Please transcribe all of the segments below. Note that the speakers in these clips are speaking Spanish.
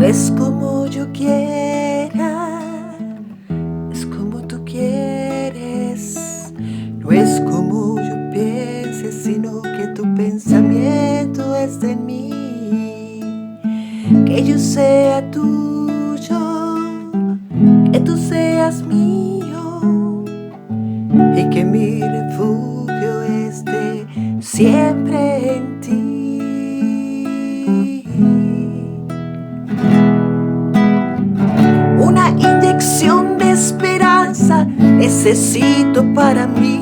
es como yo quiera, es como tú quieres. No es como yo piense, sino que tu pensamiento es de mí. Que yo sea tuyo, que tú seas mío, y que mi refugio esté siempre en ti. Una inyección de esperanza necesito para mí,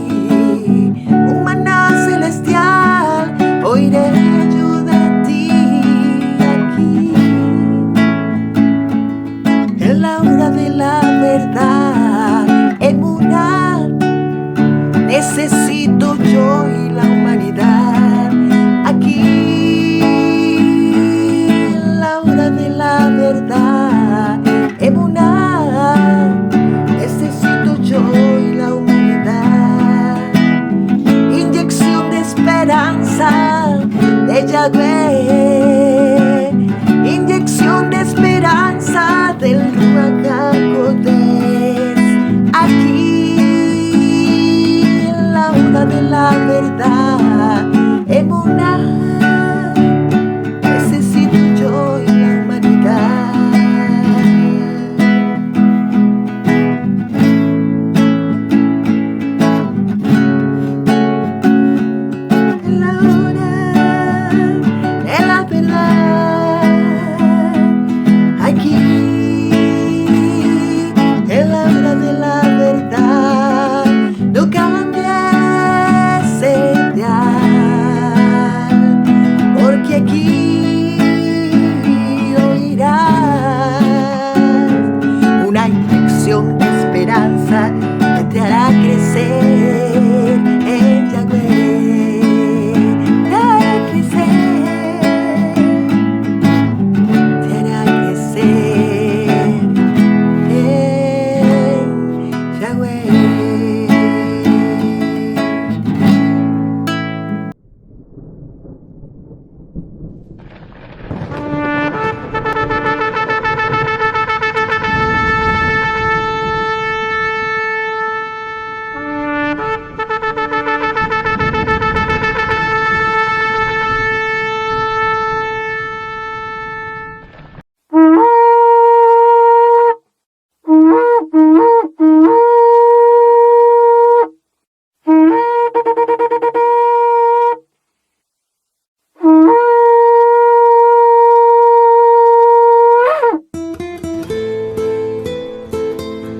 un maná celestial oiré yo de ti aquí. En la hora de la verdad, emuná, necesito yo y la humanidad aquí. En la hora de la verdad, emuná, necesito yo y la humanidad. Inyección de esperanza de Yahweh, inyección de esperanza del Ruach HaKodesh aquí. En la hora de la verdad, emuná, necesito yo y la humanidad. En la hora de la verdad, aquí. En la hora de la verdad, no cambies el dial, porque aquí oirás una inyección de esperanza que te hará crecer en Yahweh, te hará crecer, te hará crecer en Yahweh.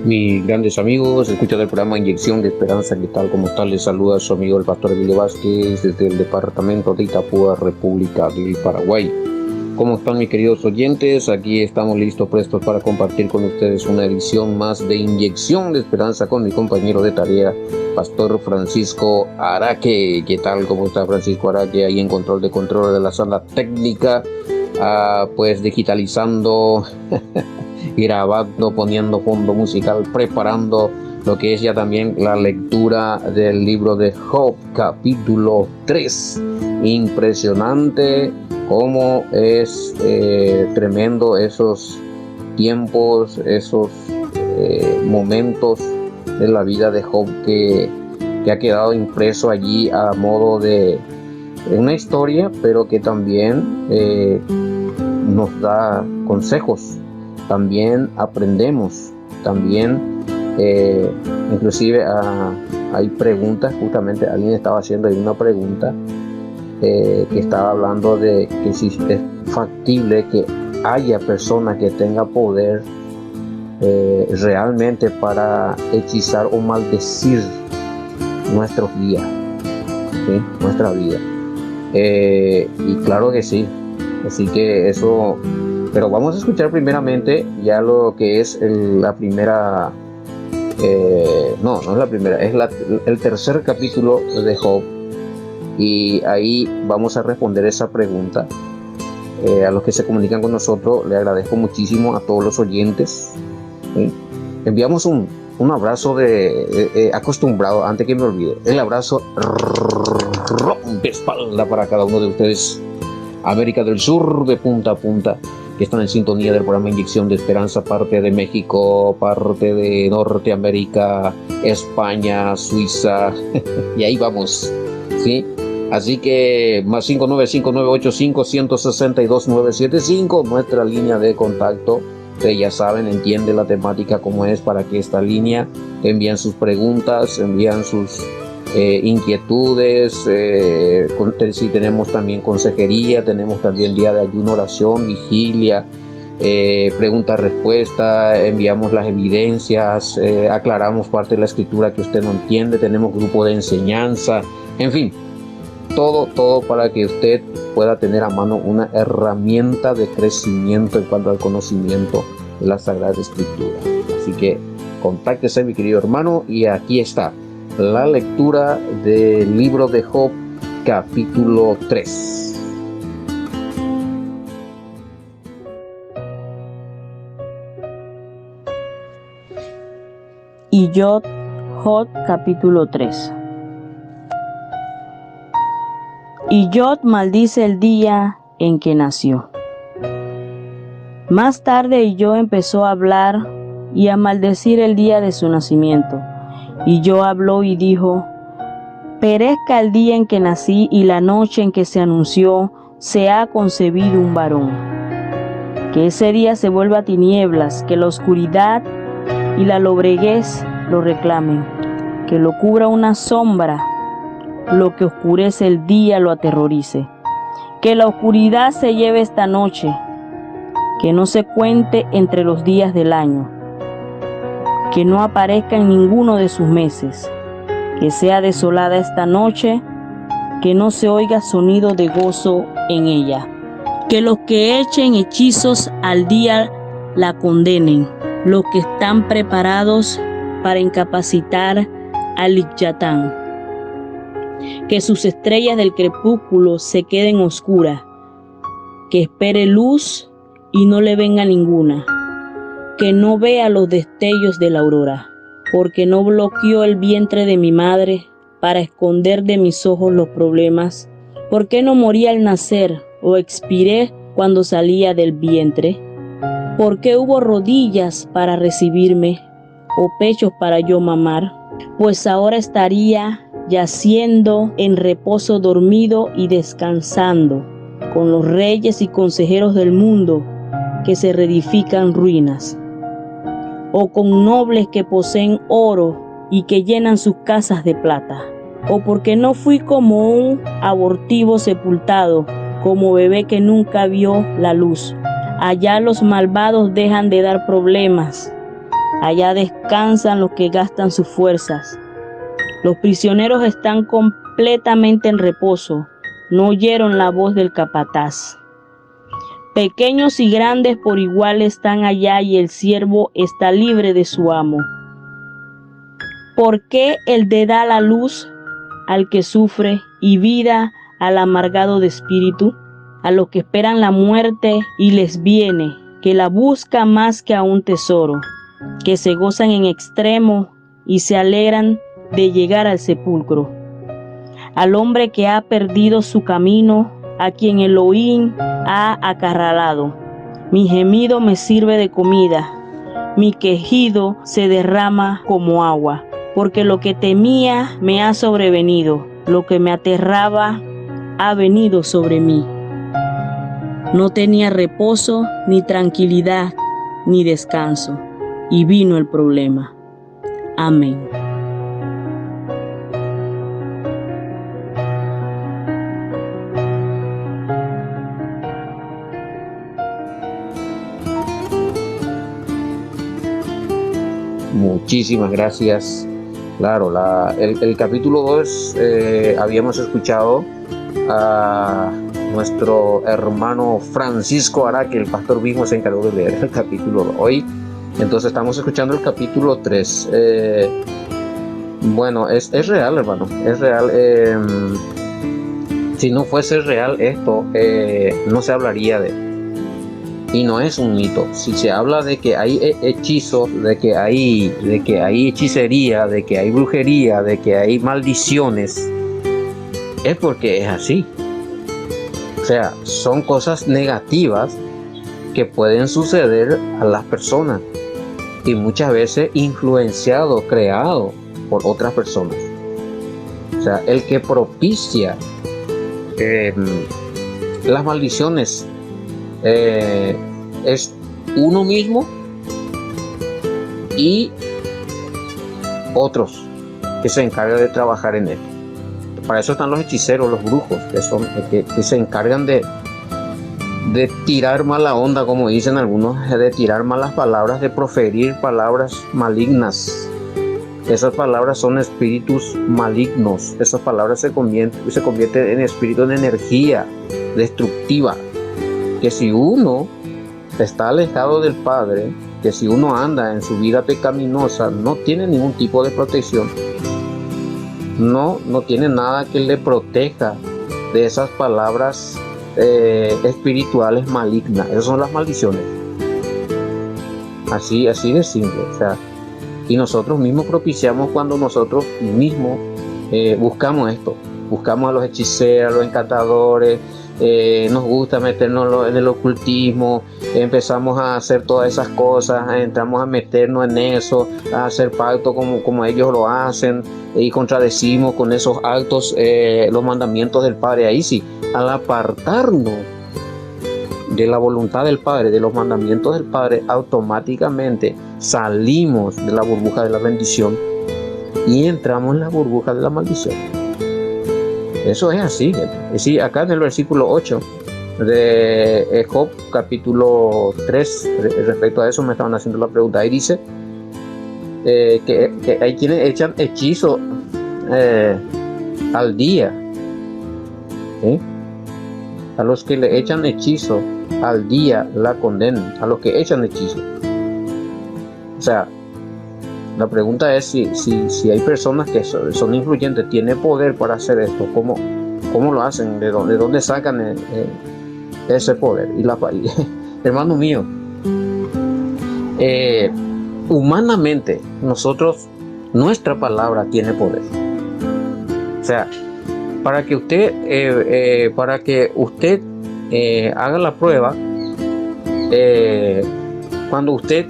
Mis grandes amigos, escucha del programa Inyección de Esperanza, ¿qué tal? ¿Cómo tal? Les saluda su amigo el pastor Emilio Vázquez desde el departamento de Itapúa, República del Paraguay. ¿Cómo están mis queridos oyentes? Aquí estamos listos, prestos para compartir con ustedes una edición más de Inyección de Esperanza con mi compañero de tarea, Pastor Francisco Araque. ¿Qué tal? ¿Cómo está Francisco Araque? Ahí en control de la sala técnica, pues digitalizando, grabando, poniendo fondo musical, preparando lo que es ya también la lectura del libro de Job, capítulo 3. Impresionante cómo es tremendo esos tiempos, esos momentos de la vida de Job que ha quedado impreso allí a modo de una historia, pero que también nos da consejos. También aprendemos, también inclusive hay preguntas, justamente alguien estaba haciendo ahí una pregunta que estaba hablando de que si es factible que haya personas que tengan poder realmente para hechizar o maldecir nuestros días, ¿sí? Nuestra vida. Y claro que sí, así que eso. Pero vamos a escuchar primeramente ya lo que es la primera, no es la primera, es el tercer capítulo de Job. Y ahí vamos a responder esa pregunta. A los que se comunican con nosotros, le agradezco muchísimo a todos los oyentes. ¿Sí? Enviamos un abrazo de acostumbrado, antes que me olvide, el abrazo rompe espalda para cada uno de ustedes. América del Sur, de punta a punta. que están en sintonía del programa Inyección de Esperanza, parte de México, parte de Norteamérica, España, Suiza, y ahí vamos, ¿sí? Así que más 595-985-162-975, nuestra línea de contacto. Ustedes ya saben, entiende la temática como es para que esta línea envíen sus preguntas, envían sus inquietudes, si tenemos también consejería, tenemos también día de ayuno, oración, vigilia, pregunta-respuesta, enviamos las evidencias, aclaramos parte de la escritura que usted no entiende, tenemos grupo de enseñanza, en fin, todo para que usted pueda tener a mano una herramienta de crecimiento en cuanto al conocimiento de la Sagrada Escritura. Así que contáctese, mi querido hermano, y aquí está la lectura del libro de Job, capítulo 3. Y Job, capítulo 3. Y Job maldice el día en que nació. Más tarde Job empezó a hablar y a maldecir el día de su nacimiento. Y Job habló y dijo: perezca el día en que nací y la noche en que se anunció se ha concebido un varón. Que ese día se vuelva tinieblas, que la oscuridad y la lobreguez lo reclamen, que lo cubra una sombra, lo que oscurece el día lo aterrorice. Que la oscuridad se lleve esta noche, que no se cuente entre los días del año, que no aparezca en ninguno de sus meses, que sea desolada esta noche, que no se oiga sonido de gozo en ella. Que los que echen hechizos al día la condenen, los que están preparados para incapacitar al Lichatán. Que sus estrellas del crepúsculo se queden oscuras, que espere luz y no le venga ninguna, que no vea los destellos de la aurora, porque no bloqueó el vientre de mi madre para esconder de mis ojos los problemas. ¿Por qué no morí al nacer o expiré cuando salía del vientre? ¿Por qué hubo rodillas para recibirme o pechos para yo mamar? Pues ahora estaría yaciendo en reposo dormido y descansando con los reyes y consejeros del mundo que se reedifican ruinas, o con nobles que poseen oro y que llenan sus casas de plata. O porque no fui como un abortivo sepultado, como bebé que nunca vio la luz. Allá los malvados dejan de dar problemas, allá descansan los que gastan sus fuerzas. Los prisioneros están completamente en reposo, no oyeron la voz del capataz. Pequeños y grandes por igual están allá y el siervo está libre de su amo. ¿Por qué el de da la luz al que sufre y vida al amargado de espíritu? A los que esperan la muerte y les viene, que la busca más que a un tesoro, que se gozan en extremo y se alegran de llegar al sepulcro. Al hombre que ha perdido su camino, a quien Elohim ha acarralado. Mi gemido me sirve de comida, mi quejido se derrama como agua, porque lo que temía me ha sobrevenido, lo que me aterraba ha venido sobre mí. No tenía reposo, ni tranquilidad, ni descanso, y vino el problema. Amén. Muchísimas gracias. Claro, el capítulo 2 habíamos escuchado a nuestro hermano Francisco Ara, que el pastor mismo se encargó de leer el capítulo 2 hoy. Entonces estamos escuchando el capítulo 3. Bueno, es real, hermano, es real. Si no fuese real esto, no se hablaría de él. Y no es un mito. Si se habla de que hay hechizos, de que hay hechicería, de que hay brujería, de que hay maldiciones, es porque es así. O sea, son cosas negativas que pueden suceder a las personas y muchas veces influenciado, creado por otras personas. O sea, el que propicia las maldiciones es uno mismo y otros que se encargan de trabajar en él. Para eso están los hechiceros, los brujos, que se encargan de tirar mala onda, como dicen algunos, de tirar malas palabras, de proferir palabras malignas. Esas palabras son espíritus malignos. Esas palabras se convierten en espíritu, en energía destructiva. Que si uno está alejado del Padre, que si uno anda en su vida pecaminosa, no tiene ningún tipo de protección. No tiene nada que le proteja de esas palabras espirituales malignas. Esas son las maldiciones. Así de simple. O sea, y nosotros mismos propiciamos cuando nosotros mismos buscamos esto. Buscamos a los hechiceros, a los encantadores. Nos gusta meternos en el ocultismo, empezamos a hacer todas esas cosas, entramos a meternos en eso, a hacer pactos como ellos lo hacen, y contradecimos con esos actos los mandamientos del Padre. Ahí sí, al apartarnos de la voluntad del Padre, de los mandamientos del Padre, automáticamente salimos de la burbuja de la bendición y entramos en la burbuja de la maldición. Eso es así, gente. Sí, acá en el versículo 8 de Job, capítulo 3, respecto a eso me estaban haciendo la pregunta. Ahí dice que hay quienes echan hechizo al día, ¿sí? A los que le echan hechizo al día la condenan, a los que echan hechizo. O sea, la pregunta es si hay personas que son influyentes, tienen poder para hacer esto. ¿Cómo lo hacen? ¿De dónde sacan ese poder? Hermano mío, humanamente nuestra palabra tiene poder. O sea, para que usted haga la prueba, cuando usted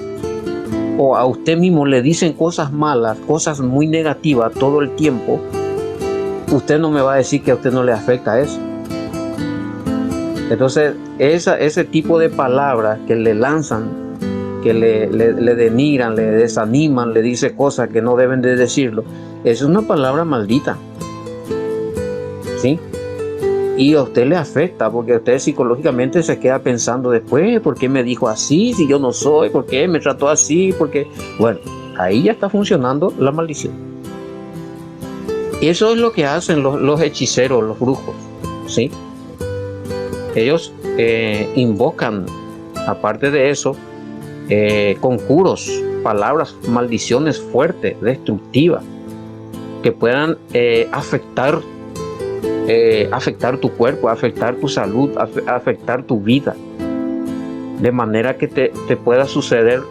o a usted mismo le dicen cosas malas, cosas muy negativas todo el tiempo, usted no me va a decir que a usted no le afecta eso. Entonces, ese tipo de palabras que le lanzan, que le denigran, le desaniman, le dice cosas que no deben de decirlo, es una palabra maldita, ¿sí? Y a usted le afecta, porque usted psicológicamente se queda pensando después, ¿por qué me dijo así si yo no soy? ¿Por qué me trató así? Porque, bueno, ahí ya está funcionando la maldición. Eso es lo que hacen los hechiceros, los brujos, ¿sí? Ellos invocan, aparte de eso, conjuros, palabras, maldiciones fuertes, destructivas, que puedan afectar tu cuerpo, afectar tu salud, afectar tu vida, de manera que te pueda suceder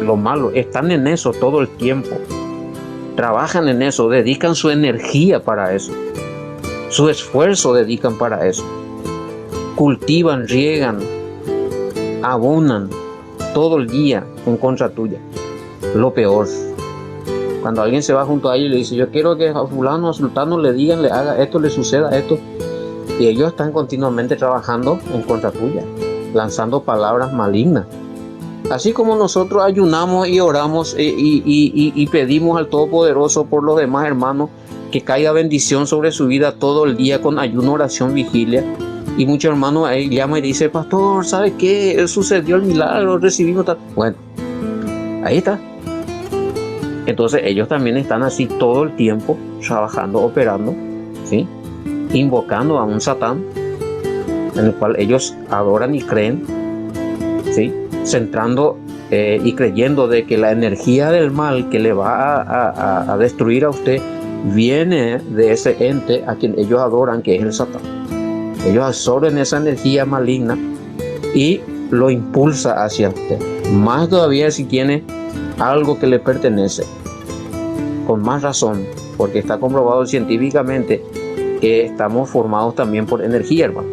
lo malo. Están en eso todo el tiempo, trabajan en eso, dedican su energía para eso, su esfuerzo dedican para eso, cultivan, riegan, abonan todo el día en contra tuya. Lo peor, cuando alguien se va junto a ellos y le dice, yo quiero que a fulano, a sultano le digan, le haga esto, le suceda esto, y ellos están continuamente trabajando en contra tuya, lanzando palabras malignas. Así como nosotros ayunamos y oramos y pedimos al Todopoderoso por los demás hermanos, que caiga bendición sobre su vida todo el día con ayuno, oración, vigilia. Y muchos hermanos ahí llaman y dicen, pastor, ¿sabe qué? Sucedió el milagro, recibimos tal. Bueno, ahí está. Entonces ellos también están así todo el tiempo, trabajando, operando, ¿sí? Invocando a un Satán, en el cual ellos adoran y creen, ¿sí? Centrando y creyendo de que la energía del mal que le va a destruir a usted viene de ese ente a quien ellos adoran, que es el Satán. Ellos absorben esa energía maligna y lo impulsa hacia usted. Más todavía si tiene algo que le pertenece, con más razón, porque está comprobado científicamente que estamos formados también por energía, hermano,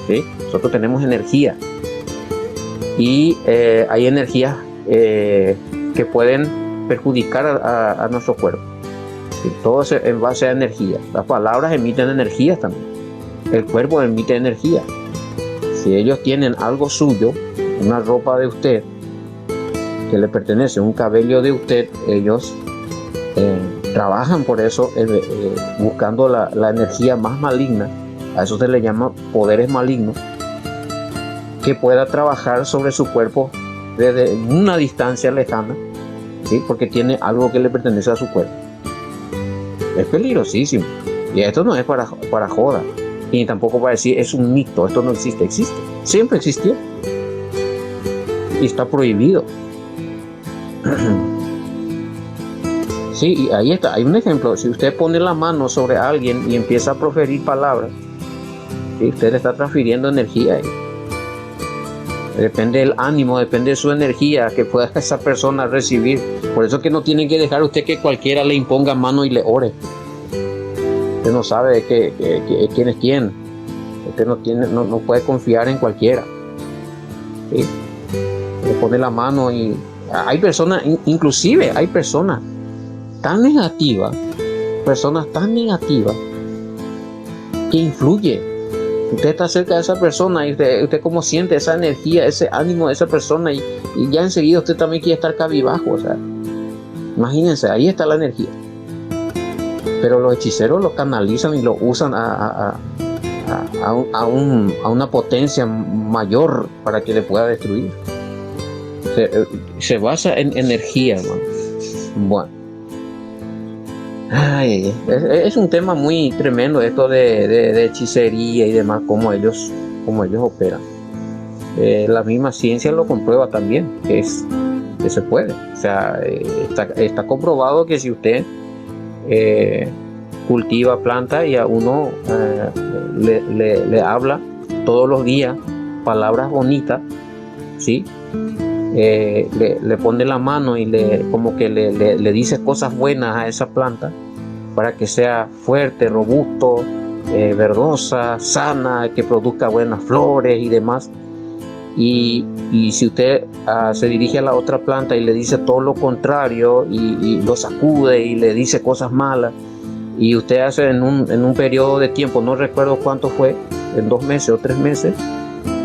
¿sí? Nosotros tenemos energía, y hay energías que pueden perjudicar a nuestro cuerpo. ¿Sí? Todo es en base a energía. Las palabras emiten energías también. El cuerpo emite energía. Si ellos tienen algo suyo, una ropa de usted que le pertenece, un cabello de usted, ellos trabajan por eso, buscando la energía más maligna. A eso se le llama poderes malignos, que pueda trabajar sobre su cuerpo desde una distancia lejana, ¿sí? Porque tiene algo que le pertenece a su cuerpo. Es peligrosísimo. Y esto no es para joda. Y tampoco para decir es un mito, esto no existe. Existe. Siempre existió. Y está prohibido. Sí, y ahí está. Hay un ejemplo. Si usted pone la mano sobre alguien y empieza a proferir palabras, ¿sí? Usted le está transfiriendo energía ahí. Depende del ánimo, depende de su energía que pueda esa persona recibir. Por eso que no tiene que dejar usted que cualquiera le imponga mano y le ore. Usted no sabe quién es quién. Usted no puede confiar en cualquiera. ¿Sí? Le pone la mano y hay personas, inclusive hay personas tan negativas que influyen. Usted está cerca de esa persona y usted como siente esa energía, ese ánimo de esa persona y ya enseguida usted también quiere estar cabizbajo. O sea, imagínense, ahí está la energía. Pero los hechiceros lo canalizan y lo usan a una potencia mayor para que le pueda destruir. Se basa en energía, ¿no? Bueno. Ay, es un tema muy tremendo esto de hechicería y demás, cómo ellos operan. La misma ciencia lo comprueba también, que se puede. O sea, está comprobado que si usted cultiva plantas y a uno le habla todos los días palabras bonitas, ¿sí? Le pone la mano y le dice cosas buenas a esa planta para que sea fuerte, robusto, verdosa, sana, que produzca buenas flores y demás. Y si usted se dirige a la otra planta y le dice todo lo contrario y lo sacude y le dice cosas malas, y usted hace en un periodo de tiempo, no recuerdo cuánto fue, en 2 meses o 3 meses,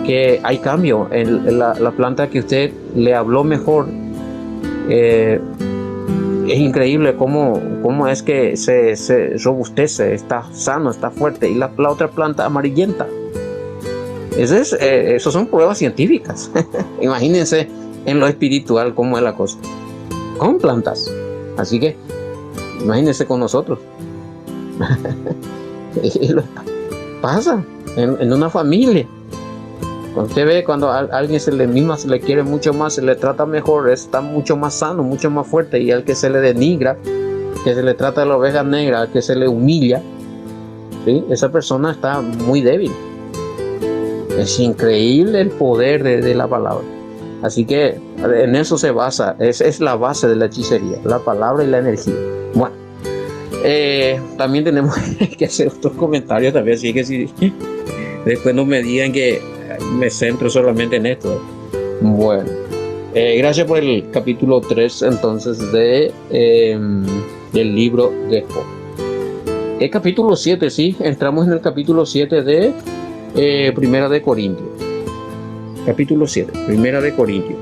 que hay cambio en la planta que usted le habló mejor. Es increíble cómo es que se robustece, está sano, está fuerte, y la otra planta amarillenta. Eso son pruebas científicas. Imagínense en lo espiritual cómo es la cosa con plantas. Así que imagínense con nosotros. Pasa en una familia. Cuando usted ve cuando a alguien se le quiere mucho más, se le trata mejor, está mucho más sano, mucho más fuerte, y al que se le denigra, que se le trata de la oveja negra, al que se le humilla, ¿sí? Esa persona está muy débil. Es increíble el poder de la palabra. Así que en eso se basa, es la base de la hechicería, la palabra y la energía. Bueno, también tenemos que hacer otros comentarios también, así que si después no me digan que me centro solamente en esto. Bueno, gracias por el capítulo 3 entonces del libro de Job. El capítulo 7, sí, entramos en el capítulo 7 de Primera de Corintios. Capítulo 7, Primera de Corintios.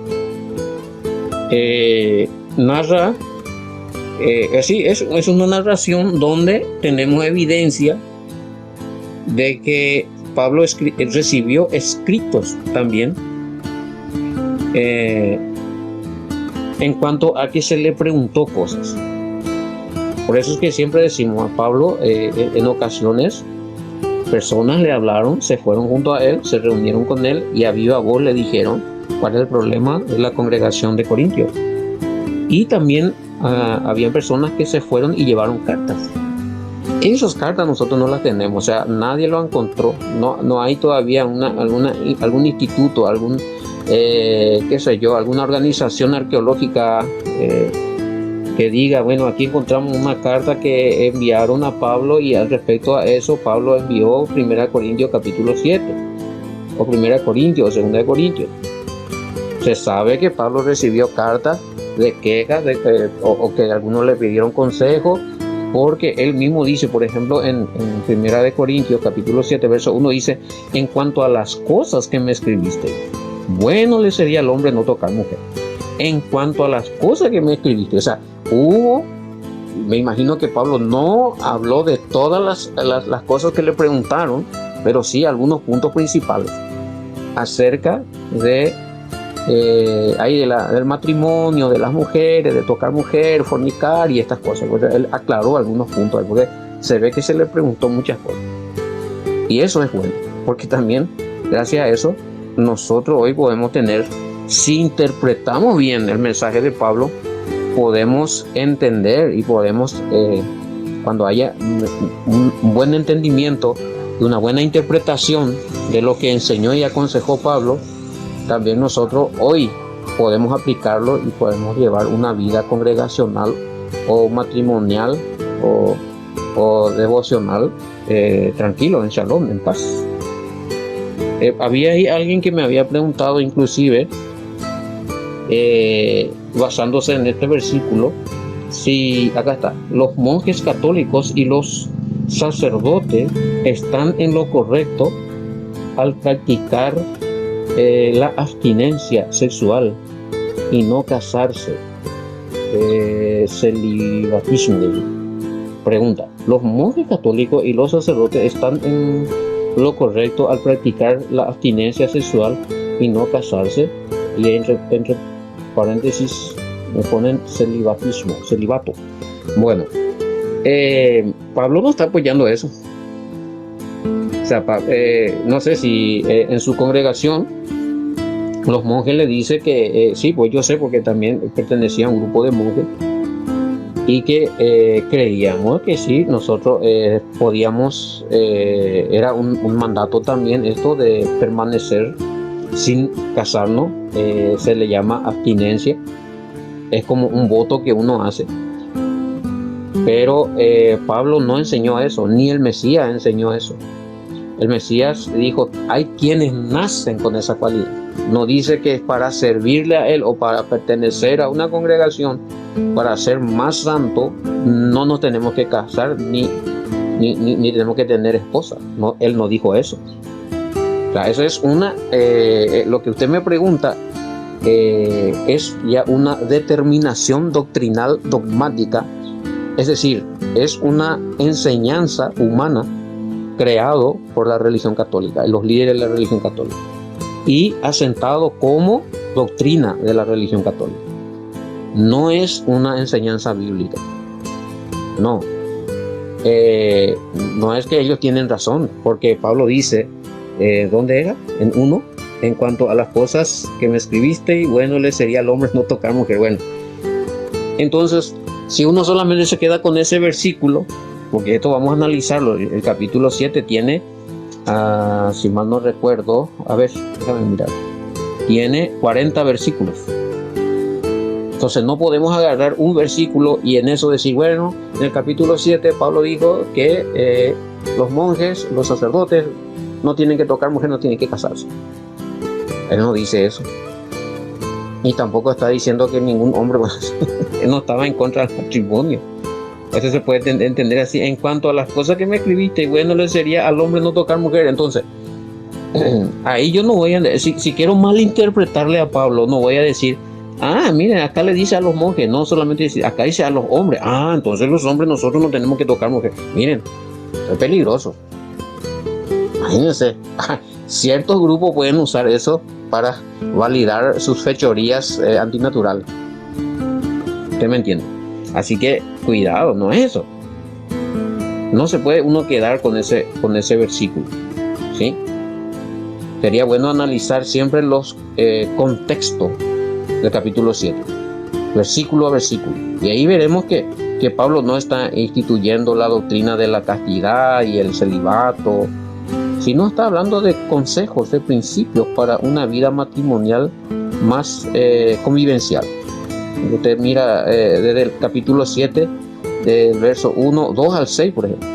Narra, así es una narración donde tenemos evidencia de que Pablo recibió escritos también en cuanto a que se le preguntó cosas. Por eso es que siempre decimos a Pablo, en ocasiones personas le hablaron, se fueron junto a él, se reunieron con él y a viva voz le dijeron cuál es el problema de la congregación de Corintios. Y también había personas que se fueron y llevaron cartas. Esas cartas nosotros no las tenemos, o sea, nadie lo encontró, no hay todavía algún instituto, alguna organización arqueológica que diga, bueno, aquí encontramos una carta que enviaron a Pablo y al respecto a eso Pablo envió 1 Corintios capítulo 7, o 1 Corintios o 2 Corintios. Se sabe que Pablo recibió cartas de quejas o que algunos le pidieron consejo, porque él mismo dice, por ejemplo, en 1 de Corintios, capítulo 7, verso 1, dice: en cuanto a las cosas que me escribiste, bueno le sería al hombre no tocar mujer. En cuanto a las cosas que me escribiste, o sea, me imagino que Pablo no habló de todas las cosas que le preguntaron, pero sí algunos puntos principales acerca de del matrimonio, de las mujeres, de tocar mujer, fornicar y estas cosas. Pues él aclaró algunos puntos, porque se ve que se le preguntó muchas cosas. Y eso es bueno, porque también gracias a eso nosotros hoy podemos tener, si interpretamos bien el mensaje de Pablo, podemos entender y podemos, cuando haya un buen entendimiento y una buena interpretación de lo que enseñó y aconsejó Pablo, también nosotros hoy podemos aplicarlo y podemos llevar una vida congregacional o matrimonial o devocional tranquilo, en shalom, en paz. Había ahí alguien que me había preguntado, inclusive basándose en este versículo, si acá está: los monjes católicos y los sacerdotes están en lo correcto al practicar la abstinencia sexual y no casarse, celibatismo. Pregunta: ¿los monjes católicos y los sacerdotes están en lo correcto al practicar la abstinencia sexual y no casarse? Y entre paréntesis me ponen celibato. Bueno, Pablo no está apoyando eso. O sea, no sé si en su congregación los monjes le dicen que sí, pues yo sé, porque también pertenecía a un grupo de monjes, y que creíamos que sí, nosotros podíamos, era un mandato también esto de permanecer sin casarnos, se le llama abstinencia, es como un voto que uno hace. Pero Pablo no enseñó eso, ni el Mesías enseñó eso. El Mesías dijo: hay quienes nacen con esa cualidad. No dice que es para servirle a él o para pertenecer a una congregación, para ser más santo, no nos tenemos que casar ni tenemos que tener esposa. No, él no dijo eso. O sea, eso es lo que usted me pregunta, es ya una determinación doctrinal dogmática, es decir, es una enseñanza humana creado por la religión católica y los líderes de la religión católica, y asentado como doctrina de la religión católica. No es una enseñanza bíblica. No. No es que ellos tienen razón, porque Pablo dice, ¿dónde era? En 1, en cuanto a las cosas que me escribiste, y bueno le sería al hombre no tocar mujer. Bueno, entonces, si uno solamente se queda con ese versículo, porque esto vamos a analizarlo, el capítulo 7 tiene, si mal no recuerdo, a ver, déjame mirar, tiene 40 versículos. Entonces no podemos agarrar un versículo y en eso decir, bueno, en el capítulo 7 Pablo dijo que los monjes, los sacerdotes no tienen que tocar mujer, no tienen que casarse. Él no dice eso. Y tampoco está diciendo que ningún hombre no estaba en contra del matrimonio. Eso se puede entender así: en cuanto a las cosas que me escribiste, bueno le sería al hombre no tocar mujer. Entonces, ahí yo no voy a, si quiero malinterpretarle a Pablo, no voy a decir, miren, acá le dice a los monjes, no solamente dice, acá dice a los hombres, entonces los hombres nosotros no tenemos que tocar mujer. Miren, es peligroso. Imagínense, ciertos grupos pueden usar eso para validar sus fechorías antinaturales. ¿Usted me entiende? Así que cuidado, no es eso. No se puede uno quedar con ese versículo, ¿sí? Sería bueno analizar siempre los contextos del capítulo 7, versículo a versículo. Y ahí veremos que Pablo no está instituyendo la doctrina de la castidad y el celibato, sino está hablando de consejos, de principios para una vida matrimonial más convivencial. Usted mira desde el capítulo 7, del verso 1, 2 al 6, por ejemplo.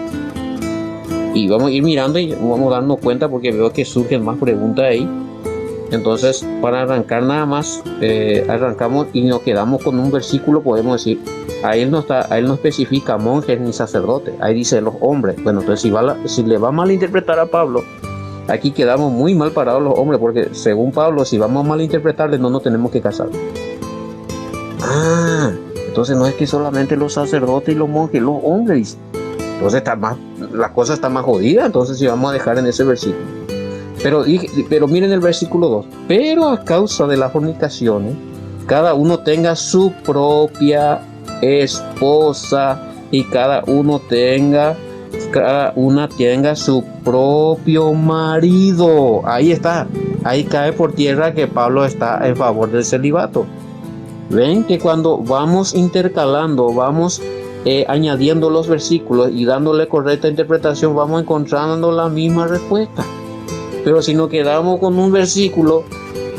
Y vamos a ir mirando y vamos a darnos cuenta, porque veo que surgen más preguntas ahí. Entonces, para arrancar nada más, arrancamos y nos quedamos con un versículo, podemos decir, ahí no especifica monjes ni sacerdotes, ahí dice los hombres. Bueno, entonces si le va a malinterpretar a Pablo, aquí quedamos muy mal parados los hombres, porque según Pablo, si vamos a malinterpretarle, no nos tenemos que casar. Entonces no es que solamente los sacerdotes y los monjes, los hombres. Entonces la cosa está más jodida, entonces si vamos a dejar en ese versículo. Pero miren el versículo 2. Pero a causa de las fornicaciones, cada uno tenga su propia esposa y cada una tenga su propio marido. Ahí está. Ahí cae por tierra que Pablo está en favor del celibato. Ven que cuando vamos intercalando, vamos añadiendo los versículos y dándole correcta interpretación, vamos encontrando la misma respuesta. Pero si nos quedamos con un versículo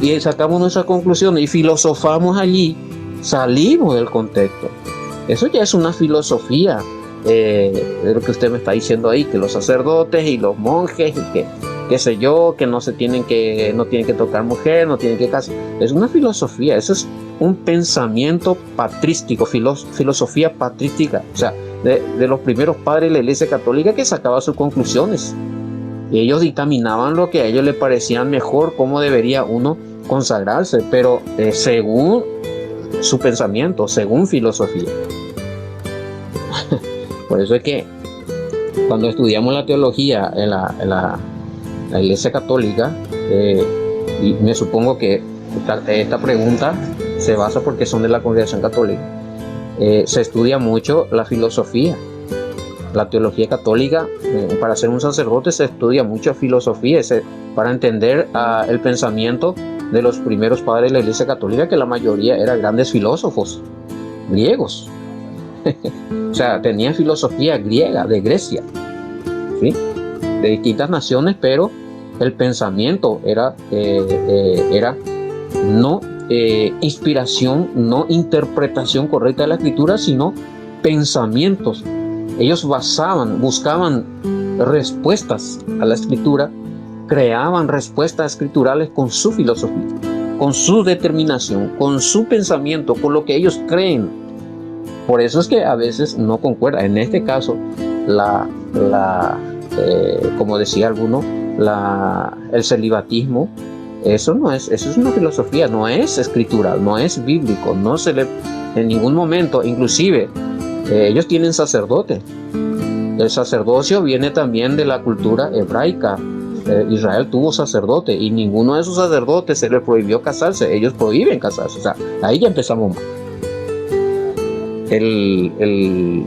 y sacamos nuestras conclusiones y filosofamos allí, salimos del contexto. Eso ya es una filosofía de lo que usted me está diciendo ahí, que los sacerdotes y los monjes y qué sé yo, que no tienen que tocar mujer, no tienen que casar. Es una filosofía, eso es un pensamiento patrístico, filosofía patrística, o sea, de los primeros padres de la Iglesia Católica, que sacaba sus conclusiones. Y ellos dictaminaban lo que a ellos les parecían mejor, cómo debería uno consagrarse, pero según su pensamiento, según filosofía. Por eso es que cuando estudiamos la teología en la Iglesia Católica, y me supongo que esta pregunta se basa porque son de la Congregación Católica, se estudia mucho la filosofía. La teología católica, para ser un sacerdote se estudia mucho filosofía, para entender el pensamiento de los primeros padres de la Iglesia Católica, que la mayoría eran grandes filósofos griegos. O sea, tenían filosofía griega, de Grecia, ¿sí? De distintas naciones, pero el pensamiento era no inspiración, no interpretación correcta de la Escritura, sino pensamientos. Ellos buscaban respuestas a la Escritura, creaban respuestas escriturales con su filosofía, con su determinación, con su pensamiento, con lo que ellos creen. Por eso es que a veces no concuerda. En este caso, como decía alguno, el celibatismo, eso es una filosofía, no es escritural, no es bíblico, no se le en ningún momento, inclusive ellos tienen sacerdote. El sacerdocio viene también de la cultura hebraica. Israel tuvo sacerdote y ninguno de esos sacerdotes se les prohibió casarse. Ellos prohíben casarse. O sea, ahí ya empezamos mal. El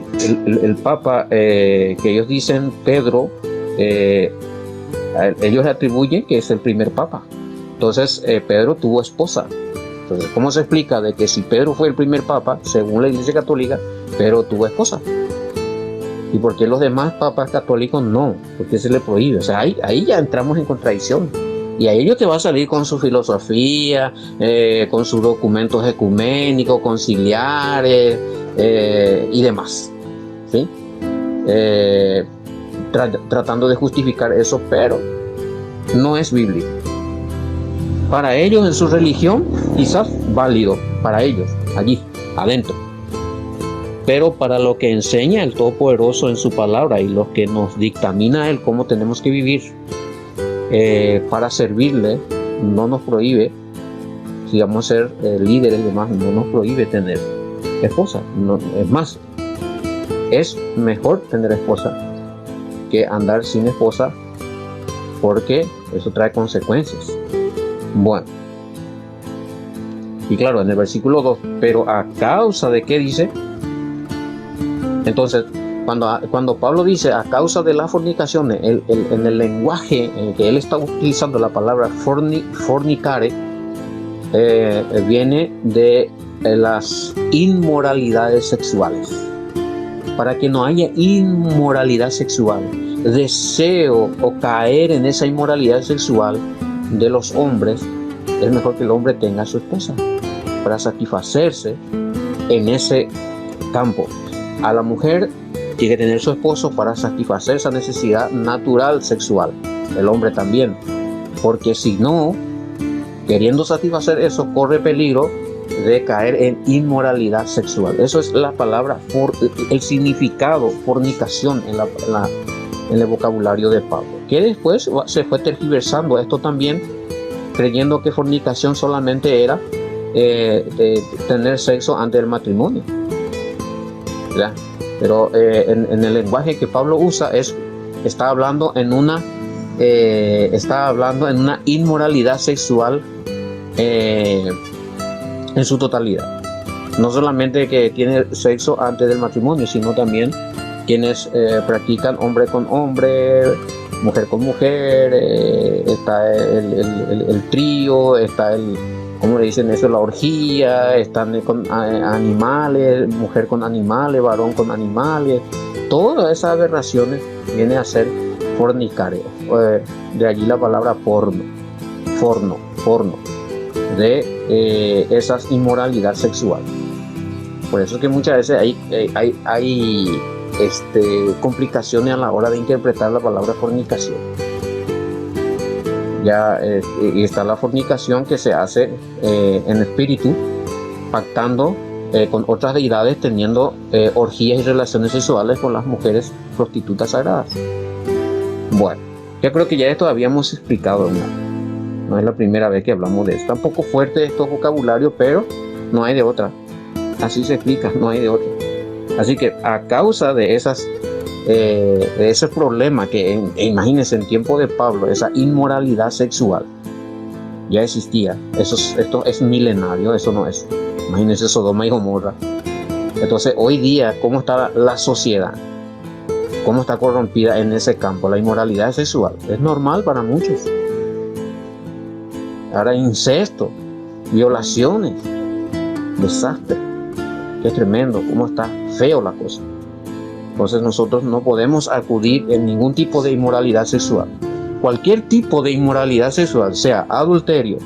Papa que ellos dicen, Pedro, ellos le atribuyen que es el primer Papa. Entonces Pedro tuvo esposa. Entonces, ¿cómo se explica de que si Pedro fue el primer Papa, según la Iglesia Católica, Pedro tuvo esposa? ¿Y por qué los demás papas católicos no? ¿Por qué se le prohíbe? O sea, ahí ya entramos en contradicción. Y ahí ellos te va a salir con su filosofía, con sus documentos ecuménicos, conciliares y demás, ¿sí? Tratando de justificar eso, pero no es bíblico. Para ellos, en su religión, quizás válido, para ellos, allí, adentro. Pero para lo que enseña el Todopoderoso en su palabra y lo que nos dictamina Él cómo tenemos que vivir, para servirle, no nos prohíbe, si vamos a ser líderes y demás, no nos prohíbe tener esposa. No, es más, es mejor tener esposa que andar sin esposa, porque eso trae consecuencias. Bueno, y claro, en el versículo 2, pero a causa de qué dice. Entonces, cuando Pablo dice a causa de las fornicaciones, en el lenguaje en que él está utilizando la palabra fornicare, viene de las inmoralidades sexuales. Para que no haya inmoralidad sexual, deseo o caer en esa inmoralidad sexual de los hombres, es mejor que el hombre tenga a su esposa para satisfacerse en ese campo. A la mujer tiene que tener su esposo para satisfacer esa necesidad natural sexual, el hombre también, porque si no, queriendo satisfacer eso, corre peligro de caer en inmoralidad sexual. Eso es la palabra, el significado fornicación en el vocabulario de Pablo, que después se fue tergiversando esto también, creyendo que fornicación solamente era tener sexo antes del matrimonio, ¿ya? Pero en el lenguaje que Pablo usa está hablando en una inmoralidad sexual en su totalidad. No solamente que tiene sexo antes del matrimonio, sino también quienes practican hombre con hombre, mujer con mujer, está el trío, está ¿cómo le dicen eso? La orgía, están con animales, mujer con animales, varón con animales. Todas esas aberraciones vienen a ser fornicario. De allí la palabra porno, de esas inmoralidad sexual. Por eso es que muchas veces hay complicaciones a la hora de interpretar la palabra fornicación. Ya está la fornicación que se hace en espíritu, pactando con otras deidades, teniendo orgías y relaciones sexuales con las mujeres prostitutas sagradas. Bueno, yo creo que ya esto habíamos explicado, no es la primera vez que hablamos de esto. Está un poco fuerte estos vocabularios, pero no hay de otra. Así se explica, no hay de otra. Así que a causa de ese problema que imagínense en tiempo de Pablo, esa inmoralidad sexual ya existía. Esto es milenario, eso no es. Imagínense Sodoma y Gomorra. Entonces hoy día, ¿cómo está la sociedad? ¿Cómo está corrompida en ese campo? La inmoralidad sexual es normal para muchos. Ahora incesto, violaciones, desastre. Qué tremendo, cómo está feo la cosa. Entonces nosotros no podemos acudir en ningún tipo de inmoralidad sexual. Cualquier tipo de inmoralidad sexual, sea adulterio,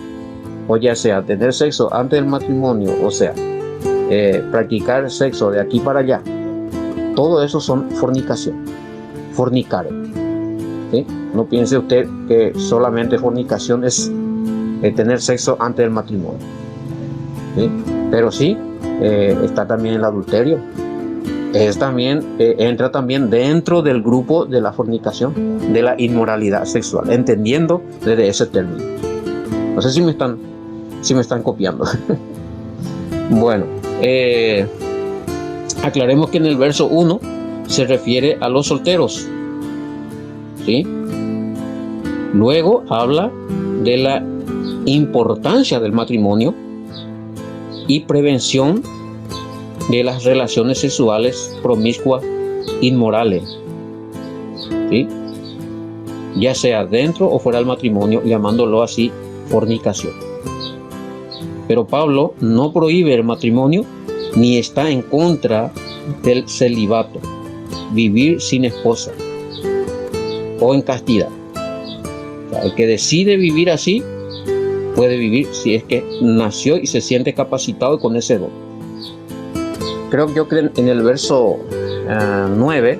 o ya sea tener sexo antes del matrimonio, o sea, practicar sexo de aquí para allá, todo eso son fornicación, fornicar, ¿sí? No piense usted que solamente fornicación es tener sexo antes del matrimonio, ¿sí? Pero sí, está también el adulterio. Entra también dentro del grupo de la fornicación, de la inmoralidad sexual, entendiendo desde ese término. No sé si me están copiando. Bueno, aclaremos que en el verso 1 se refiere a los solteros, ¿sí? Luego habla de la importancia del matrimonio y prevención de las relaciones sexuales promiscuas inmorales, ¿sí? Ya sea dentro o fuera del matrimonio, llamándolo así fornicación. Pero Pablo no prohíbe el matrimonio ni está en contra del celibato, vivir sin esposa o en castidad. O sea, el que decide vivir así puede vivir si es que nació y se siente capacitado con ese don. Creo que en el verso 9,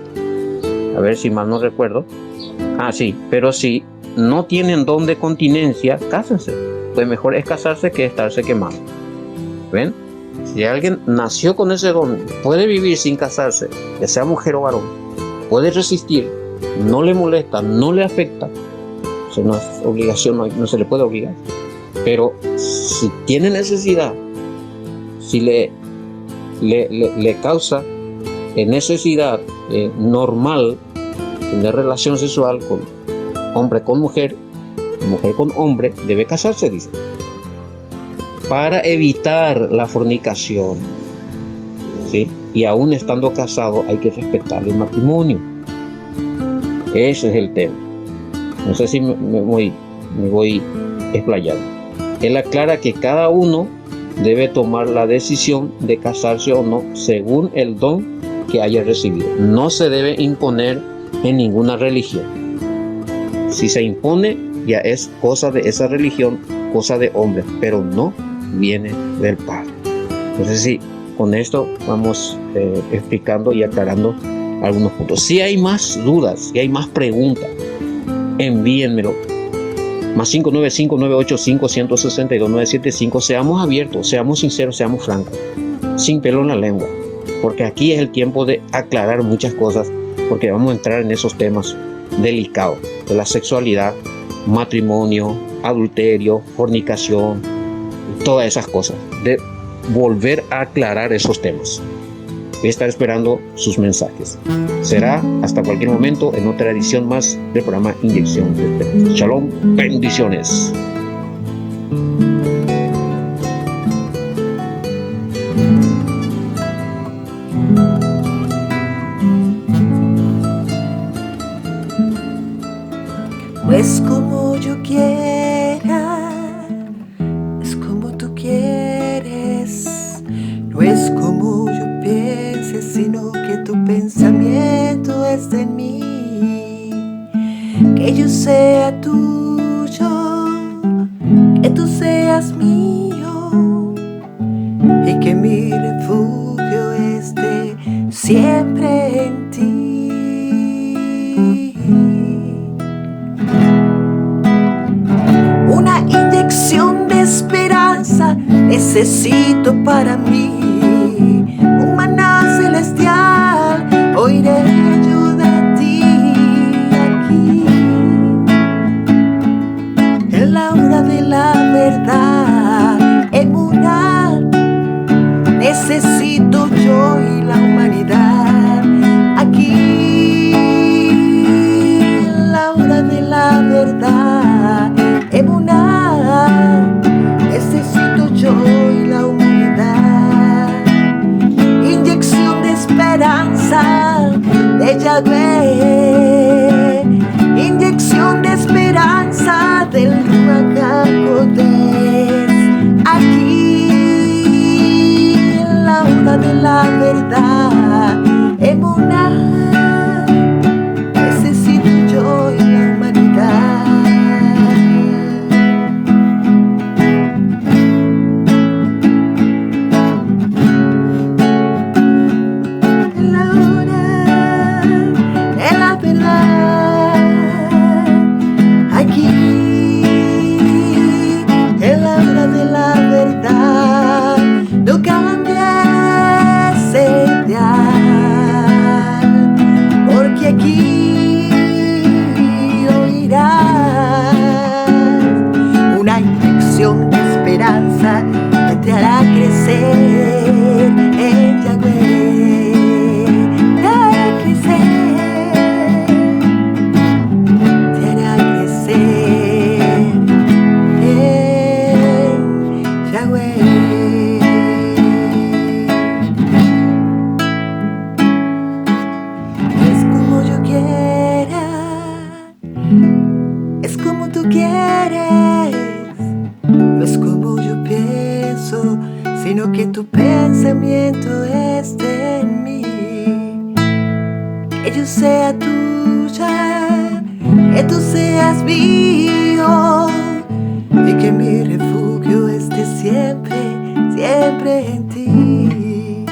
a ver si mal no recuerdo, sí, pero si no tienen don de continencia, cásense, pues mejor es casarse que estarse quemando. ¿Ven? Si alguien nació con ese don, puede vivir sin casarse, ya sea mujer o varón, puede resistir, no le molesta, no le afecta, o sea, no es obligación, no se le puede obligar, pero si tiene necesidad, si le causa necesidad normal tener relación sexual con hombre con mujer, mujer con hombre, debe casarse, dice, para evitar la fornicación, ¿sí? Y aún estando casado hay que respetar el matrimonio. Ese es el tema. No sé si me voy explayando. Él aclara que cada uno debe tomar la decisión de casarse o no según el don que haya recibido. No se debe imponer en ninguna religión. Si se impone, ya es cosa de esa religión, cosa de hombre, pero no viene del Padre. Entonces sí, con esto vamos explicando y aclarando algunos puntos. Si hay más dudas, si hay más preguntas, envíenmelo Más 595-985-162-975. Seamos abiertos, seamos sinceros, seamos francos, sin pelo en la lengua, porque aquí es el tiempo de aclarar muchas cosas, porque vamos a entrar en esos temas delicados de la sexualidad, matrimonio, adulterio, fornicación, todas esas cosas, de volver a aclarar esos temas. Voy a estar esperando sus mensajes. Será hasta cualquier momento en otra edición más del programa Inyección de Esperanza. Shalom, bendiciones. No es como yo quiera, es como tú quieres. No es como yo piense, sino que tu pensamiento es en mí. Que yo sea tuyo, que tú seas mío, y que mi refugio esté siempre en ti. Una inyección de esperanza necesito para mí, un maná celestial, oiré yo de ti aquí, en la hora de la verdad, emuná, necesito yo y la humanidad aquí, en la hora de la verdad, emuná, necesito yo y la humanidad. Inyección de esperanza de Yahweh, inyección de esperanza del Ruach HaKodesh, aquí en la hora de la verdad, emuná, necesito yo y la humanidad. Que te hará crecer en Yahweh, te hará crecer, te hará crecer en Yahweh. Es como yo quiera, es como tú quieres. No es como yo pienso, sino que tu pensamiento esté en mí. Que yo sea tuya, que tú seas mío, y que mi refugio esté siempre, siempre en ti.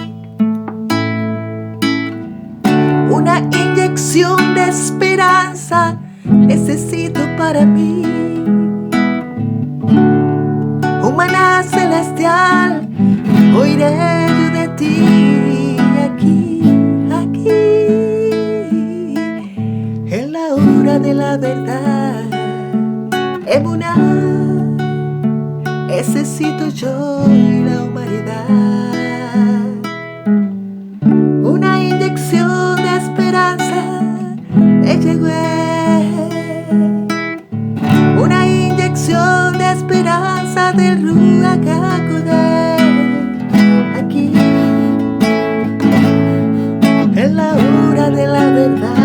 Una inyección de esperanza necesito para mí, un maná celestial, oiré yo de ti aquí, aquí, en la hora de la verdad, emuná, necesito yo y la humanidad. Una inyección de esperanza de Yahweh, una inyección de esperanza del Ruach HaKodesh, aquí en la hora de la verdad.